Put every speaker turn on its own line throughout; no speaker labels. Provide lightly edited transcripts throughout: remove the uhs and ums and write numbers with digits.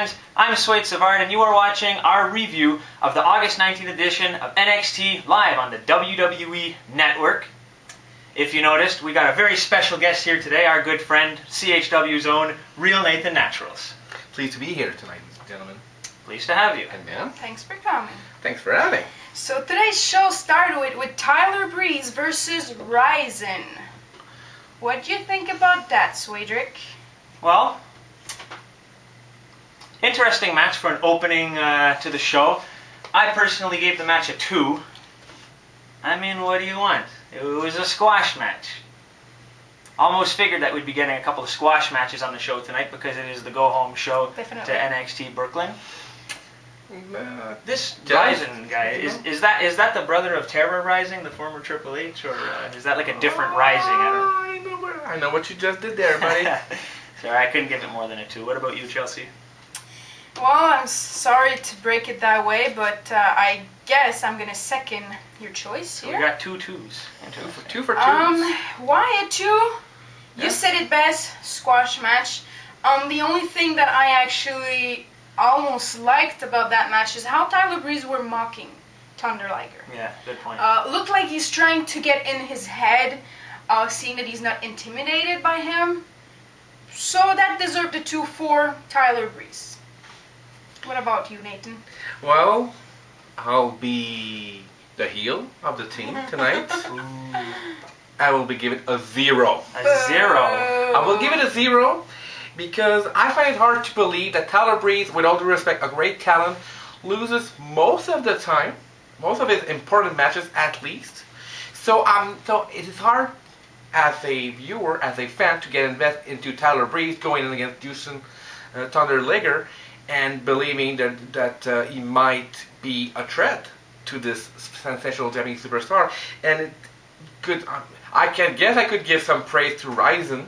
fans, I'm Swede Savard, and you are watching our review of the August 19th edition of NXT live on the WWE Network. If you noticed, we got a very special guest here today, our good friend, CHW's own Real Nathan Naturals.
Pleased to be here tonight, gentlemen.
Pleased to have you.
And ma'am.
Thanks for coming.
Thanks for having.
So today's show started with Tyler Breeze versus Ryzen. What do you think about that, Swedrick?
Well, interesting match for an opening to the show. I personally gave the match a 2. I mean, what do you want? It was a squash match. Almost figured that we'd be getting a couple of squash matches on the show tonight because it is the go-home show
Definitely.
to NXT Brooklyn. This
Just-
Ryzen guy, is that the brother of Terror Rising, the former Triple H, or is that like a different Rising?
I know what you just did there, buddy.
Sorry, I couldn't give it more than a 2. What about you, Chelsea?
Well, I'm sorry to break it that way, but I guess I'm gonna second your choice
So
here.
we got 2 2s.
Two for two.
Why a 2?
Yeah.
You said it best, squash match. The only thing that I actually almost liked about that match is how Tyler Breeze were mocking Thunder Liger.
Yeah, good point.
Looked like he's trying to get in his head, seeing that he's not intimidated by him. So that deserved a 2 for Tyler Breeze. What about you, Nathan?
Well, I'll be the heel of the team tonight. I will be giving a 0.
A 0.
I will give it a 0 because I find it hard to believe that Tyler Breeze, with all due respect, a great talent, loses most of the time, most of his important matches at least. So it is hard as a viewer, as a fan, to get invested into Tyler Breeze going in against Houston Thunder Liger and believing that he might be a threat to this sensational Japanese superstar. And it could, I could give some praise to Ryzen.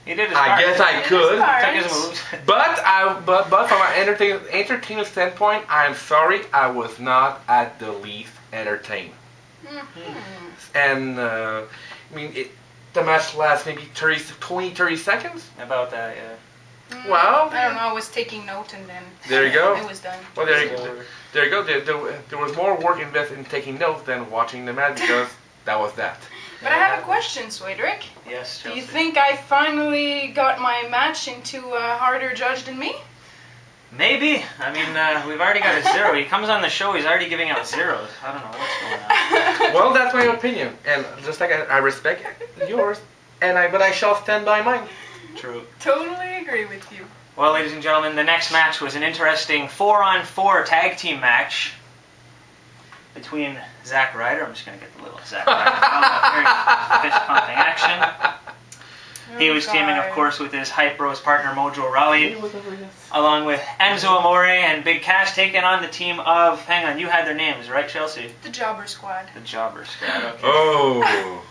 He did his
I
part.
guess I could.
Took his moves.
But from an entertainment standpoint, I'm sorry I was not at the least entertained.
Mm-hmm.
And I mean, the match lasts maybe 20-30 seconds.
About that, yeah.
Well,
I don't know. I was taking note and then
there you go.
it was done.
Well, there you go. There was more work invested in taking notes than watching the match because that was that.
But I have a question, Swedrick.
Yes,
Do
Chelsea.
you think I finally got my match into a harder judge than me?
Maybe. I mean, we've already got a 0. He comes on the show, he's already giving out 0s. I don't know what's going on.
Well, that's my opinion, and just like I respect yours, but I shall stand by mine.
True.
Totally agree with you.
Well, ladies and gentlemen, the next match was an interesting 4-on-4 tag team match between Zack Ryder. I'm just going to get the little Zack Ryder fist pumping action. He was teaming, of course, with his Hype Bros partner Mojo Rawley, along with Enzo Amore and Big Cass, taking on the team of, hang on, you had their names, right, Chelsea?
The Jobber Squad.
The Jobber Squad, okay.
Oh,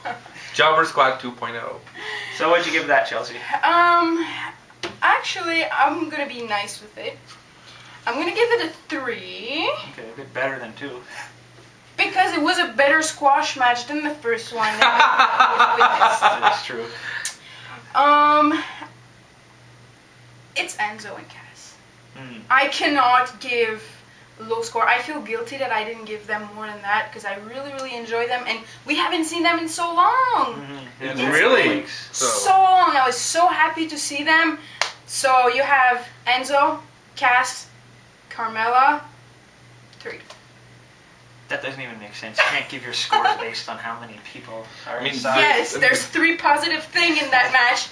Jobber Squad 2.0.
So what'd you give that, Chelsea?
Actually, I'm gonna be nice with it. I'm gonna give it a 3
Okay, a bit better than 2.
because it was a better squash match than the first one that we witnessed.
That's true.
It's Enzo and Cass.
Mm.
I cannot give low score. I feel guilty that I didn't give them more than that because I really, really enjoy them, and we haven't seen them in so long.
Mm-hmm.
It's
Really?
So long. I was so happy to see them. So you have Enzo, Cass, Carmella, 3.
That doesn't even make sense. You can't give your scores based on how many people are inside.
Yes, there's 3 positive things in that match.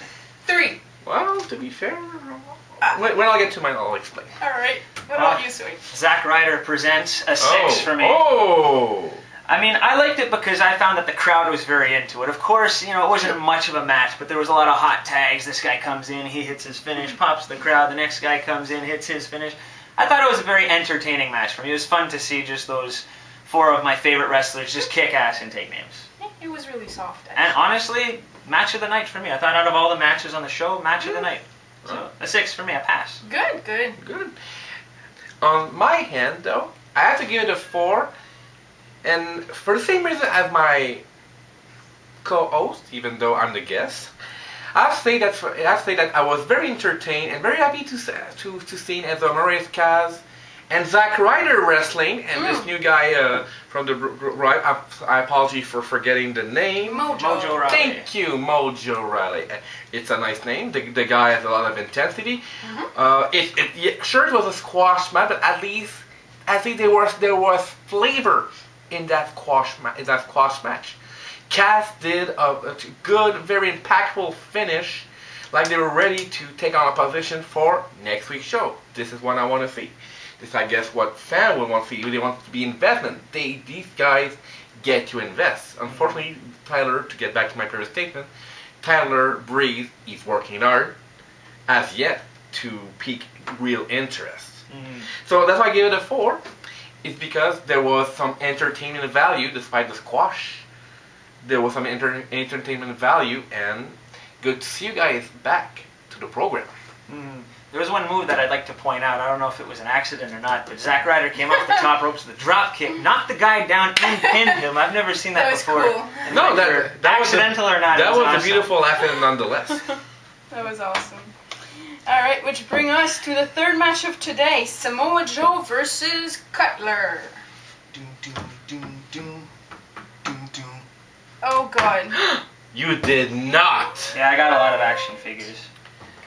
3.
Well, to be fair, when I'll get to mine, I'll explain.
All right. What about you, Swede?
Zack Ryder presents a 6 for me.
Oh!
I mean, I liked it because I found that the crowd was very into it. Of course, you know, it wasn't much of a match, but there was a lot of hot tags. This guy comes in, he hits his finish, pops the crowd. The next guy comes in, hits his finish. I thought it was a very entertaining match for me. It was fun to see just those 4 of my favorite wrestlers just kick ass and take names.
It was really soft.
And honestly, match of the night for me. I thought out of all the matches on the show, match of the night. So, a 6 for me, a pass.
Good.
On my hand, though, I have to give it a 4, and for the same reason as my co-host, even though I'm the guest, I have to say that I was very entertained and very happy to see Enzo Amores, Kaz, and Zack Ryder wrestling, and this new guy from the right. I apologize for forgetting the name.
Mojo Rawley.
Thank you, Mojo Rawley. It's a nice name. The guy has a lot of intensity. Sure, it was a squash match, but at least there was flavor in that squash match. Cass did a good, very impactful finish, like they were ready to take on a position for next week's show. This is what I want to see. This, I guess, what fans will want to see. They want to be investment. These guys get to invest. Unfortunately, Tyler, to get back to my previous statement, Tyler Breeze is working hard, as yet, to pique real interest. So that's why I gave it a 4. It's because there was some entertainment value despite the squash. There was some entertainment value, and good to see you guys back to the program.
There was one move that I'd like to point out. I don't know if it was an accident or not, but Zack Ryder came off the top ropes with a drop kick, knocked the guy down, and pinned him. I've never seen that before.
Cool.
No, that
accidental or not.
That was
awesome.
a beautiful accident nonetheless.
That was awesome. All right, which brings us to the third match of today: Samoa Joe versus Cutler. Oh God.
You did not.
Yeah, I got a lot of action figures.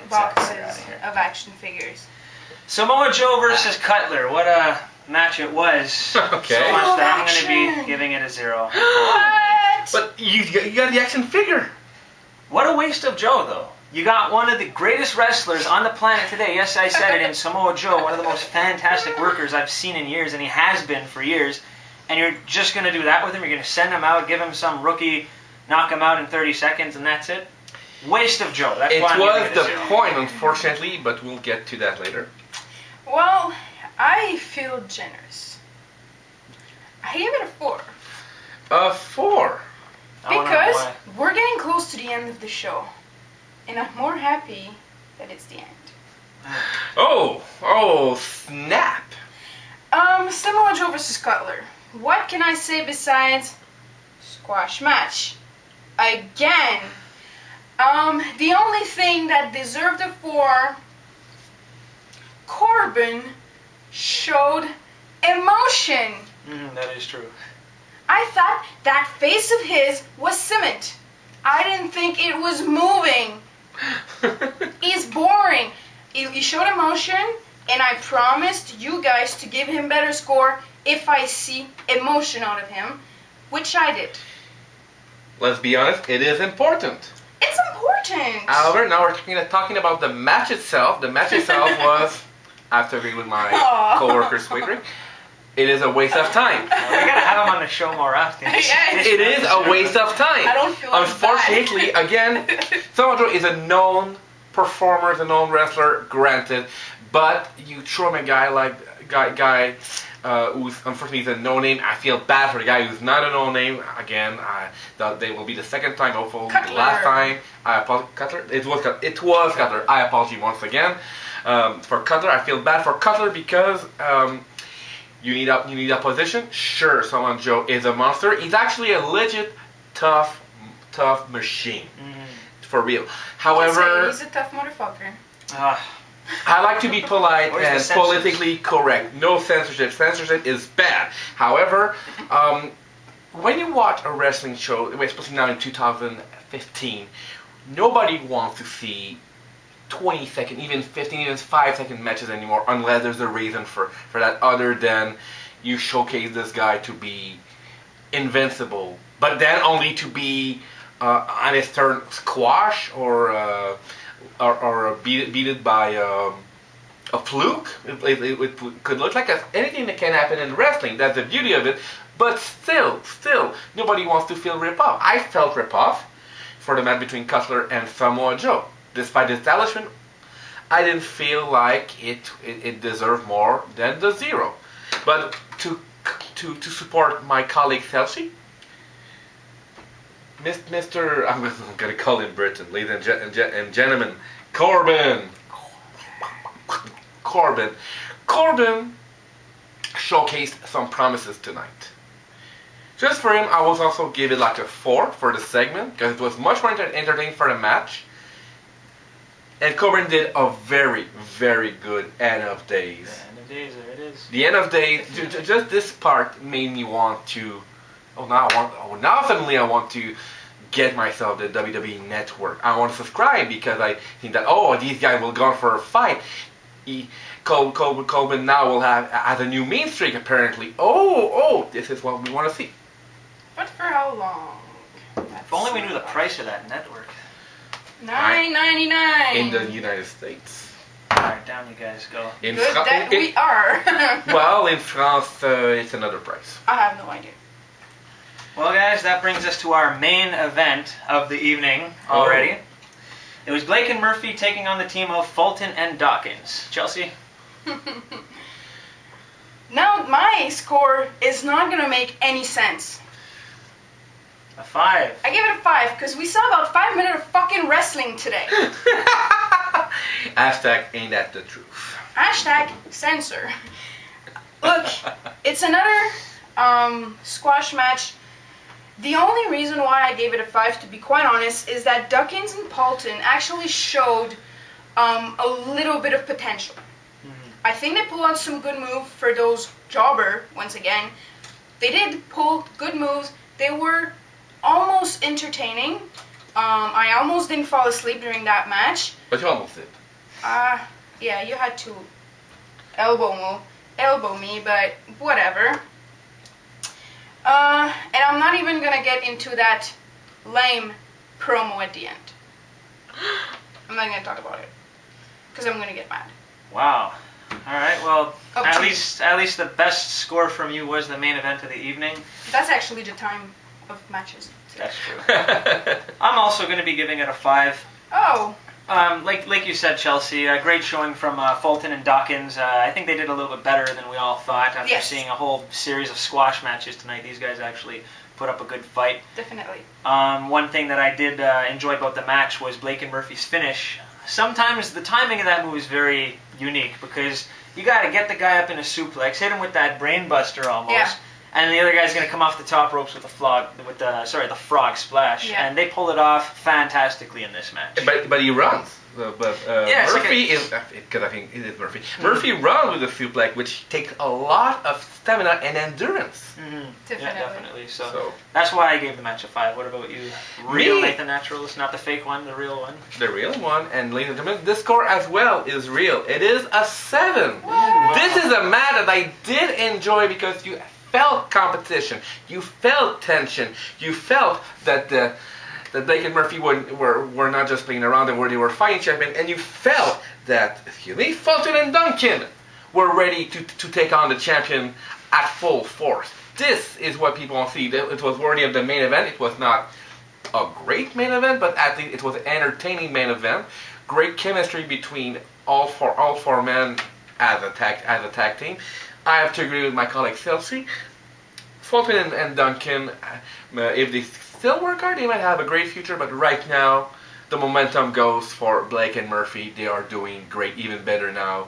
Boxes of action figures.
Samoa Joe versus Cutler. What a match it was.
Okay.
So much that I'm going to
Action.
be giving it a 0.
What?
But you got the action figure.
What a waste of Joe, though. You got one of the greatest wrestlers on the planet today. Yes, I said it, in Samoa Joe, one of the most fantastic workers I've seen in years, and he has been for years. And you're just going to do that with him? You're going to send him out, give him some rookie, knock him out in 30 seconds, and that's it? Waste of Joe. That's
It
why I'm
was
giving it a
the
0.
point, unfortunately, but we'll get to that later.
Well, I feel generous. I gave it a 4.
A 4.
I wanna know
Because
why.
we're getting close to the end of the show. And I'm more happy that it's the end.
Oh, snap.
Samoa Joe versus Cutler. What can I say besides squash match? Again. The only thing that deserved a 4, Corbin showed emotion.
That is true.
I thought that face of his was cement. I didn't think it was moving. He's boring. He showed emotion, and I promised you guys to give him better score if I see emotion out of him, which I did.
Let's be honest, it is important.
It's important.
However, now we're talking about the match itself. The match itself was, I have to agree with my co-worker Swedrick, it is a waste of time.
We gotta have him on the show more often.
Yeah,
It is a waste of time.
I don't feel like
Unfortunately, again, Samoa Joe is a known performer, is a known wrestler, granted, but you throw him a guy like guy who's unfortunately is a no-name. I feel bad for the guy who's not a no-name. Again, they will be the second time, hopefully the last time. I apologize, Cutler. It was Cutler. I apologize once again for Cutler. I feel bad for Cutler because you need a position. Sure, Samoa Joe is a monster. He's actually a legit tough machine. For real. However,
he's a tough motherfucker.
I like to be polite
Where's
and
the censorship?
politically correct. No censorship. Censorship is bad. However, when you watch a wrestling show, especially now in 2015, nobody wants to see 20-second, even 15, even 5-second matches anymore, unless there's a reason for that other than you showcase this guy to be invincible, but then only to be on his turn squash or beat it by a fluke. It could look like anything that can happen in wrestling. That's the beauty of it. But still, nobody wants to feel ripped off. I felt ripped off for the match between Cutler and Samoa Joe. Despite the establishment, I didn't feel like it deserved more than the 0. But to support my colleague Celsi, Mr. I'm going to call him Britain, ladies and gentlemen, Corbin showcased some promises tonight. Just for him, I will also give it like a 4 for the segment because it was much more entertaining for the match. And Corbin did a very, very good End of Days.
The End of Days, there it is.
The End of Days, just this part made me want to. Now suddenly I want to get myself the WWE Network. I want to subscribe because I think that these guys will go for a fight. Corbin now will have a new main streak apparently. This is what we want to see.
But for how long?
If only we knew the price of that network.
$9.99
in the United States.
Alright, down you guys go.
Good that we are.
Well, in France, it's another price.
I have no idea.
Well, guys, that brings us to our main event of the evening already. It was Blake and Murphy taking on the team of Fulton and Dawkins. Chelsea?
Now, my score is not going to make any sense.
A 5.
I gave it a 5 because we saw about 5 minutes of fucking wrestling today.
Hashtag ain't that the truth.
Hashtag censor. Look, it's another squash match. The only reason why I gave it a 5, to be quite honest, is that Dawkins and Fulton actually showed a little bit of potential. I think they pulled out some good moves for those jobber, once again. They did pull good moves. They were almost entertaining. I almost didn't fall asleep during that match.
But you almost did.
Yeah, you had to elbow me, but whatever. And I'm not even gonna get into that lame promo at the end. I'm not gonna talk about it because I'm gonna get mad.
Wow. All right. Well,
Up
at
to
least the best score from you was the main event of the evening.
That's actually the time of matches.
That's true. I'm also going to be giving it a 5.
Oh,
Like you said, Chelsea, a great showing from Fulton and Dawkins. I think they did a little bit better than we all thought after
Yes.
seeing a whole series of squash matches tonight. These guys actually put up a good fight.
definitely.
One thing that I did enjoy about the match was Blake and Murphy's finish. Sometimes the timing of that move is very unique because you got to get the guy up in a suplex, hit him with that brain buster almost,
Yeah.
and the other guy's going to come off the top ropes with the frog splash,
Yeah.
and they pulled it off fantastically in this match.
But he runs.
Yeah, it's
Murphy is, because I think it is Murphy. Murphy runs with a suplex, which takes a lot of stamina and endurance.
Mm-hmm.
Definitely.
Yeah, definitely. So,
So
that's why I gave the match a 5. What about you? Real
Me?
Nathan Naturalist, not the fake one, the real one.
the real one, and ladies and gentlemen, this score as well is real. It is a 7.
Wow.
This is a match that I did enjoy because you felt competition, you felt tension, you felt that Blake and Murphy were not just playing around, and they were fighting champion, and you felt that Fulton and Duncan were ready to take on the champion at full force. This is what people want to see. It was worthy of the main event. It was not a great main event, but I think it was an entertaining main event. Great chemistry between all four men as a tag team. I have to agree with my colleague Chelsea. Fulton and Duncan, if they still work hard, they might have a great future, but right now, the momentum goes for Blake and Murphy. They are doing great, even better now.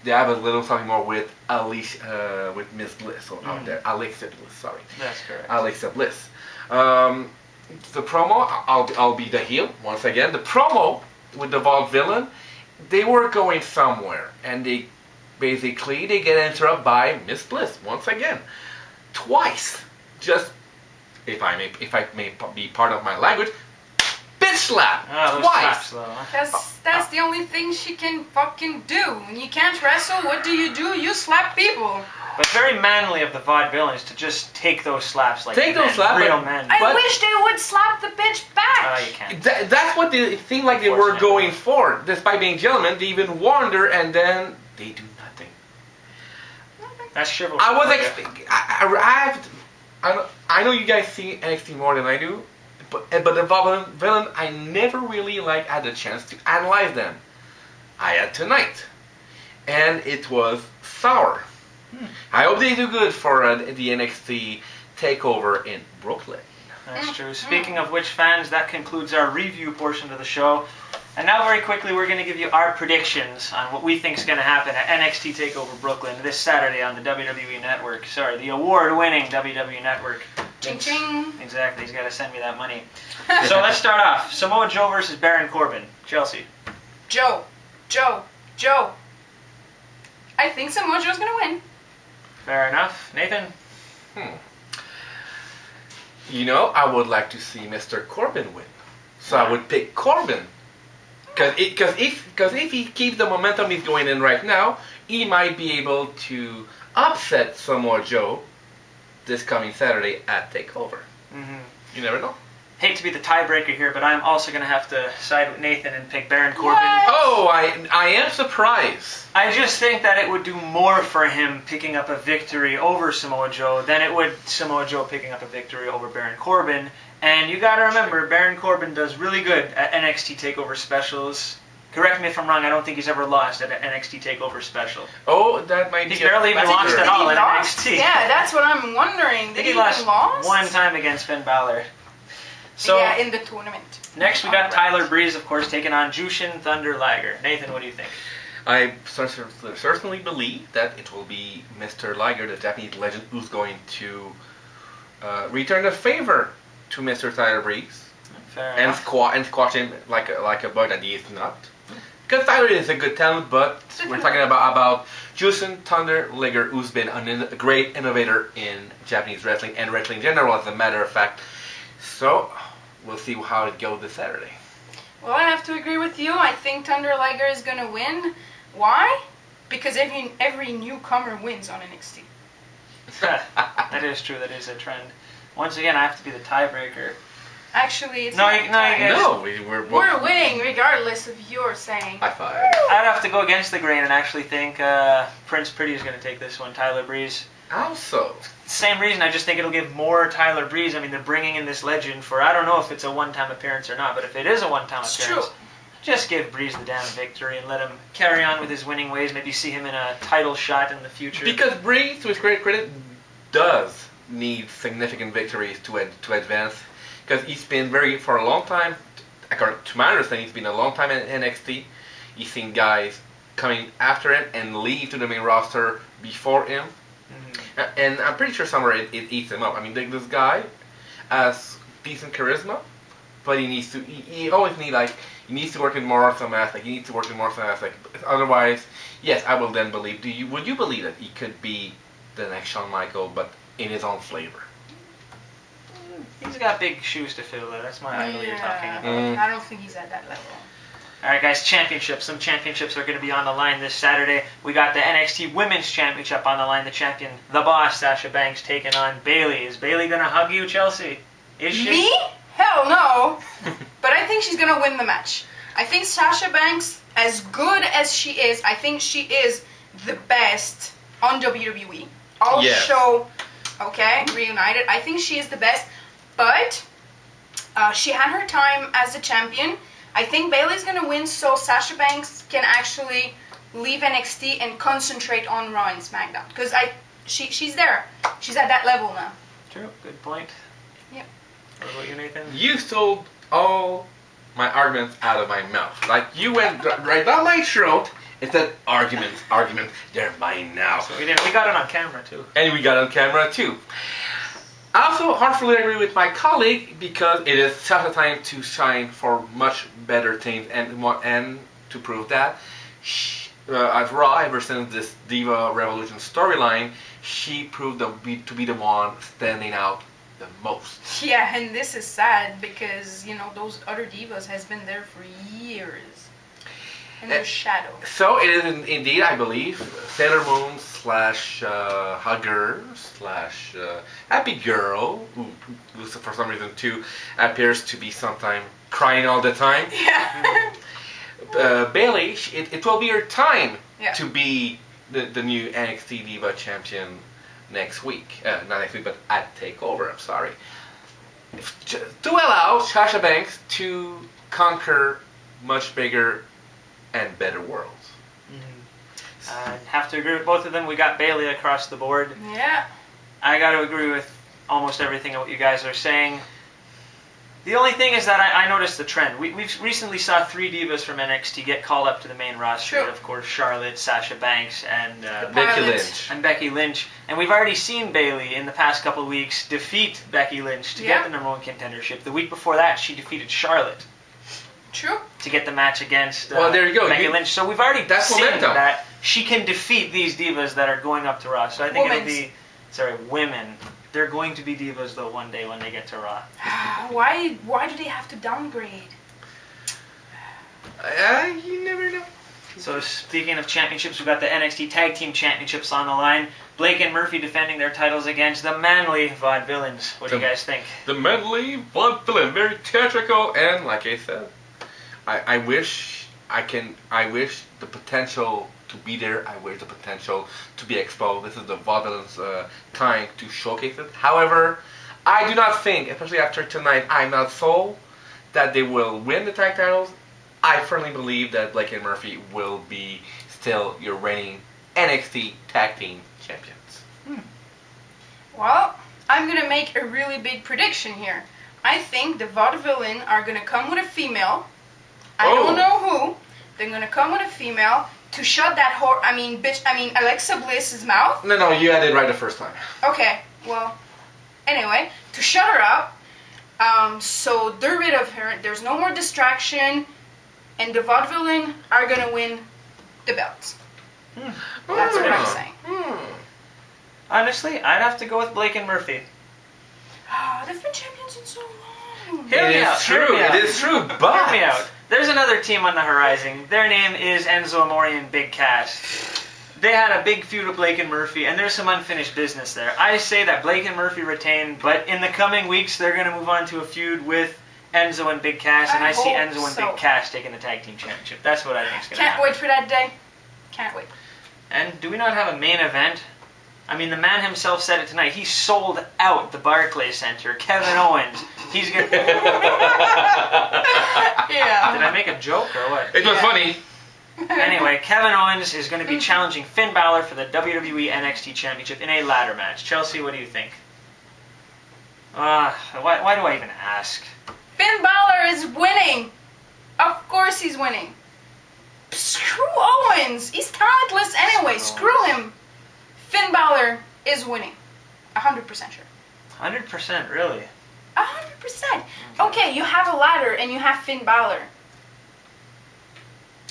They have a little something more with with Miss Bliss out there. Alexa Bliss, sorry.
That's correct.
Alexa Bliss. The promo, I'll be the heel once again. The promo with the Vaudevillain, they were going somewhere, and they get interrupted by Miss Bliss once again, twice. Just if I may be part of my language, bitch slap
Oh, those
twice.
slaps, though, huh?
That's the only thing she can fucking do. When you can't wrestle, what do? You slap people.
But very manly of the Vaudevillains to just take those slaps like
Take those
men,
slaps,
real
but-
men.
I wish they would slap the bitch back.
You can't.
That's what it seemed like they were
Unfortunately.
going for. Despite being gentlemen, they even warned her, and then they do nothing.
That's chivalry.
I was
Okay.
expecting. I know you guys see NXT more than I do, but the Vaudevillain, I never really had the chance to analyze them. I had tonight, and it was sour. I hope they do good for the NXT Takeover in Brooklyn.
That's true. Speaking of which, fans, that concludes our review portion of the show. And now, very quickly, we're going to give you our predictions on what we think is going to happen at NXT Takeover Brooklyn this Saturday on the WWE Network. Sorry, the award-winning WWE Network.
Ching ching.
Exactly. He's got to send me that money. So let's start off. Samoa Joe versus Baron Corbin. Chelsea.
Joe. I think Samoa Joe's gonna win.
Fair enough. Nathan?
I would like to see Mr. Corbin win. So I would pick Corbin. Because if he keeps the momentum he's going in right now, he might be able to upset Samoa Joe this coming Saturday at TakeOver.
Mm-hmm.
You never know.
Hate to be the tiebreaker here, but I'm also going to have to side with Nathan and pick Baron Corbin.
What?
Oh, I am surprised.
I just think that it would do more for him picking up a victory over Samoa Joe than it would Samoa Joe picking up a victory over Baron Corbin. And you got to remember, Baron Corbin does really good at NXT Takeover specials. Correct me if I'm wrong, I don't think he's ever lost at an NXT Takeover special.
Oh, that might be
He's barely even lost at all in NXT.
Yeah, that's what I'm wondering. Did he
lost
lost
one time against Finn Balor. So
yeah, in the tournament.
Next we got Tyler Breeze, of course, taking on Jushin Thunder Liger. Nathan, what do you think?
I certainly believe that it will be Mr. Liger, the Japanese legend, who's going to return the favor to Mr. Tyler Breeze and squash him like a bug that he is not. Because Tyler is a good talent, but we're talking about Jushin Thunder Liger, who's been a great innovator in Japanese wrestling and wrestling in general, as a matter of fact. So we'll see how it goes this Saturday.
Well, I have to agree with you. I think Thunder Liger is going to win. Why? Because every newcomer wins on NXT.
That is true. That is a trend. Once again, I have to be the tiebreaker.
Actually, it's
No,
not
you
tied.
guys-
No, we're both.
We're winning regardless of your saying.
High five.
I'd have to go against the grain and actually think Prince Pretty is going to take this one, Tyler Breeze.
How so?
Same reason, I just think it'll give more Tyler Breeze. I mean, they're bringing in this legend for, I don't know if it's a one-time appearance or not, but if it is a one-time
It's
appearance,
true.
just give Breeze the damn victory and let him carry on with his winning ways. Maybe see him in a title shot in the future.
Because Breeze, to his great credit, does need significant victories to advance. Because he's been for a long time, according to my understanding, he's been a long time in NXT. He's seen guys coming after him and leave to the main roster before him. Mm-hmm. And I'm pretty sure somewhere it eats him up. I mean, this guy has decent charisma, but he needs to work in more of some aspect. He needs to work in more of some aspect. Otherwise, yes, I will then believe. Would you believe that he could be the next Shawn Michaels, but in his own flavor?
He's got big shoes to fill, though. That's my idol you're talking about.
I don't think he's at that level.
All right, guys, championships. Some championships are going to be on the line this Saturday. We got the NXT Women's Championship on the line. The champion, the boss, Sasha Banks, taking on Bayley. Is Bayley going to hug you, Chelsea? Is she?
Me? Hell no. But I think she's going to win the match. I think Sasha Banks, as good as she is, I think she is the best on WWE. All show, okay, reunited. I think she is the best. But she had her time as a champion. I think Bayley's going to win so Sasha Banks can actually leave NXT and concentrate on Raw and SmackDown. Because she's there. She's at that level now.
True. Good point.
Yep.
What about you, Nathan?
You stole all my arguments out of my mouth. Like, you went right down my throat. It said arguments. They're mine now.
So we got it on camera, too.
And we got it on camera, too. I also heartfully agree with my colleague because it is such a time to shine for much better things, and to prove that, as Raw, ever since this Diva Revolution storyline, she proved to be the one standing out the most.
Yeah, and this is sad because, those other divas has been there for years. In their shadow.
So it is indeed, I believe, Sailor Moon / Hugger / Happy Girl, who for some reason too appears to be sometime crying all the time.
Yeah.
Bayley, it will be her time
Yeah.
to be the new NXT Diva Champion next week. Not next week, but at TakeOver. I'm sorry. To allow Sasha Banks to conquer much bigger and better worlds.
I have to agree with both of them. We got Bayley across the board.
Yeah.
I got to agree with almost everything what you guys are saying. The only thing is that I noticed the trend. We've recently saw 3 divas from NXT get called up to the main roster.
Sure.
Of course, Charlotte, Sasha Banks, and
Becky Lynch.
And we've already seen Bayley in the past couple of weeks defeat Becky Lynch to get the #1 contendership. The week before that, she defeated Charlotte.
True.
to get the match against
Well, there you go.
Becky Lynch. So we've already
That's
seen
momentum.
that she can defeat these divas that are going up to Raw. So I think women. They're going to be divas though one day when they get to Raw.
Why do they have to downgrade?
You never know.
So speaking of championships, we've got the NXT Tag Team Championships on the line. Blake and Murphy defending their titles against the Manly Vaudevillains. What do you guys think?
The Manly Vaudevillain, very theatrical, and like I said, I wish the potential to be there. I wish the potential to be exposed. This is the Vaudevillains' time to showcase it. However, I do not think, especially after tonight, I'm not sold that they will win the tag titles. I firmly believe that Blake and Murphy will be still your reigning NXT Tag Team Champions.
Well, I'm gonna make a really big prediction here. I think the Vaudevillain are gonna come with a female. I don't know who. They're gonna come with a female to shut that Alexa Bliss's mouth.
No, you had it right the first time.
Okay, well, anyway, to shut her up. So they're rid of her. There's no more distraction. And the Vaudevillain are gonna win the belts. That's what I'm saying.
Honestly, I'd have to go with Blake and Murphy.
They've been champions in so long.
It
is true, but
Hear me out. There's another team on the horizon. Their name is Enzo Amore and Big Cass. They had a big feud with Blake and Murphy, and there's some unfinished business there. I say that Blake and Murphy retain, but in the coming weeks, they're going to move on to a feud with Enzo and Big Cass, and I see Enzo and Big Cass taking the tag team championship. That's what I think is going to happen.
Can't wait for that day. Can't wait.
And do we not have a main event? I mean, the man himself said it tonight. He sold out the Barclays Center. Kevin Owens. He's going to...
Yeah.
Did I make a joke or what?
It was funny.
Anyway, Kevin Owens is going to be challenging Finn Balor for the WWE NXT Championship in a ladder match. Chelsea, what do you think? Why do I even ask?
Finn Balor is winning. Of course he's winning. Screw Owens. He's talentless anyway. Screw him. Finn Balor is winning. 100% sure.
100%, really?
100%. Okay, you have a ladder and you have Finn Balor.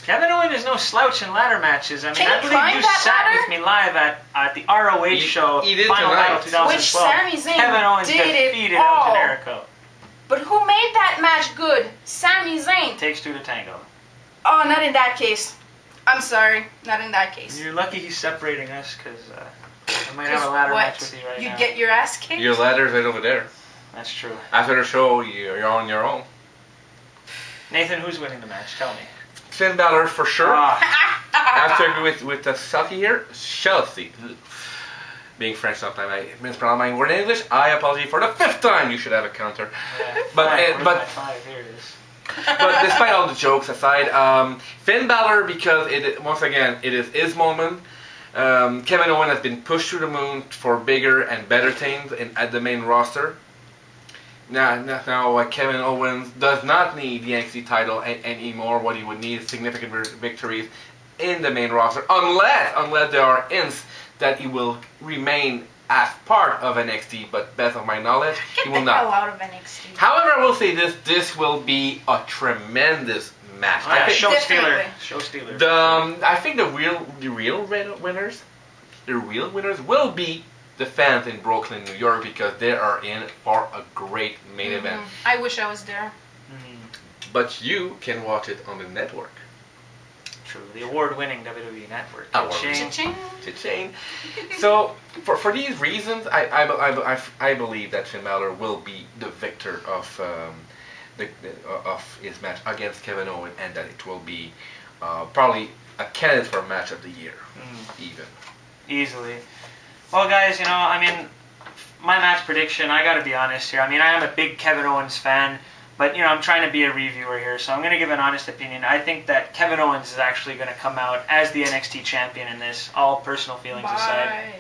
Kevin Owens is no slouch in ladder matches. I mean,
Can
I
you
believe
climb
you
that
sat
ladder?
with me live at the ROH show,
he did
Final
tonight.
Battle 2012.
Which Sami Zayn
Kevin Owens
did it
defeated
all.
El Generico.
But who made that match good? Sami Zayn.
Takes two to tango.
Oh, not in that case. I'm sorry, not in that case.
You're lucky he's separating us, because I might have a ladder match with you right now.
You'd get your ass kicked?
Your ladder's right over there.
That's true.
After the show, you're on your own.
Nathan, who's winning the match? Tell me.
Finn Balor for sure.
Ah,
I have to agree with the Selkie here. Chelsea. Being French sometimes I mispronounce my word in English. I apologize for the 5th time. You should have a counter.
yeah,
But-
fine. Where's
but-
my 5? Here it is.
But despite all the jokes aside, Finn Balor, because once again it is his moment. Kevin Owens has been pushed to the moon for bigger and better things at the main roster. Now Kevin Owens does not need the NXT title anymore. What he would need is significant victories in the main roster, unless there are hints that he will remain as part of NXT. But best of my knowledge,
Get
he will
the hell
not.
out of NXT.
However, I will say this: this will be a tremendous match.
Oh, yeah, show stealer.
Definitely.
Show stealer.
I think the real winners will be the fans in Brooklyn, New York, because they are in for a great main event.
I wish I was there.
But you can watch it on the network.
True. The award-winning WWE Network.
Award-winning.
Cha-ching.
Cha-ching.
Cha-ching. So for these reasons, I believe that Finn Balor will be the victor of his match against Kevin Owens, and that it will be probably a candidate for match of the year, even.
Easily. Well, guys, I mean, my match prediction, I gotta be honest here. I mean, I am a big Kevin Owens fan, but, I'm trying to be a reviewer here, so I'm gonna give an honest opinion. I think that Kevin Owens is actually gonna come out as the NXT champion in this, all personal feelings aside.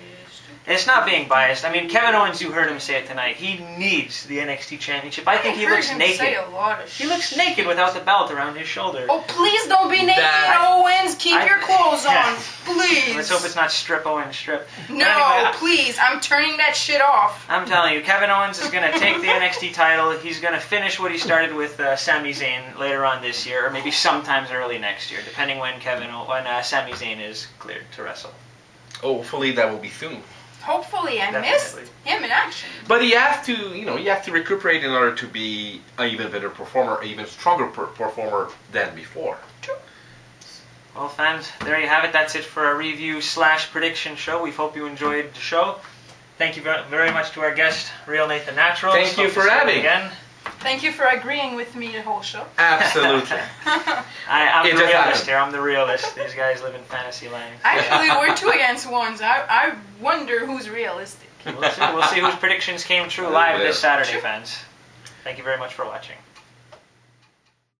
It's not being biased. I mean, Kevin Owens, you heard him say it tonight, he needs the NXT championship. I think he looks naked.
Say a lot of
He looks naked without the belt around his shoulder.
Oh, please don't be naked,
That-
Owens. Keep your clothes on.
Yes.
Please. please.
Let's hope it's not Strip Owens Strip.
No,
Anyway,
please. I'm turning that shit off.
I'm telling you, Kevin Owens is going to take the NXT title. He's going to finish what he started with Sami Zayn later on this year, or maybe sometimes early next year, depending when Sami Zayn is cleared to wrestle.
Hopefully that will be soon.
Hopefully, I missed him in action.
But he has to recuperate in order to be an even better performer, an even stronger performer than before.
True.
Well, fans, there you have it. That's it for our review/prediction show. We hope you enjoyed the show. Thank you very much to our guest, Real Nathan Naturals.
Thank you for having
again.
Thank you for agreeing with me the whole show.
Absolutely.
I'm the realist here. I'm the realist. These guys live in fantasy land.
Actually, we're 2 against 1s. I wonder who's realistic.
We'll see whose predictions came true live this Saturday, fans. Thank you very much for watching.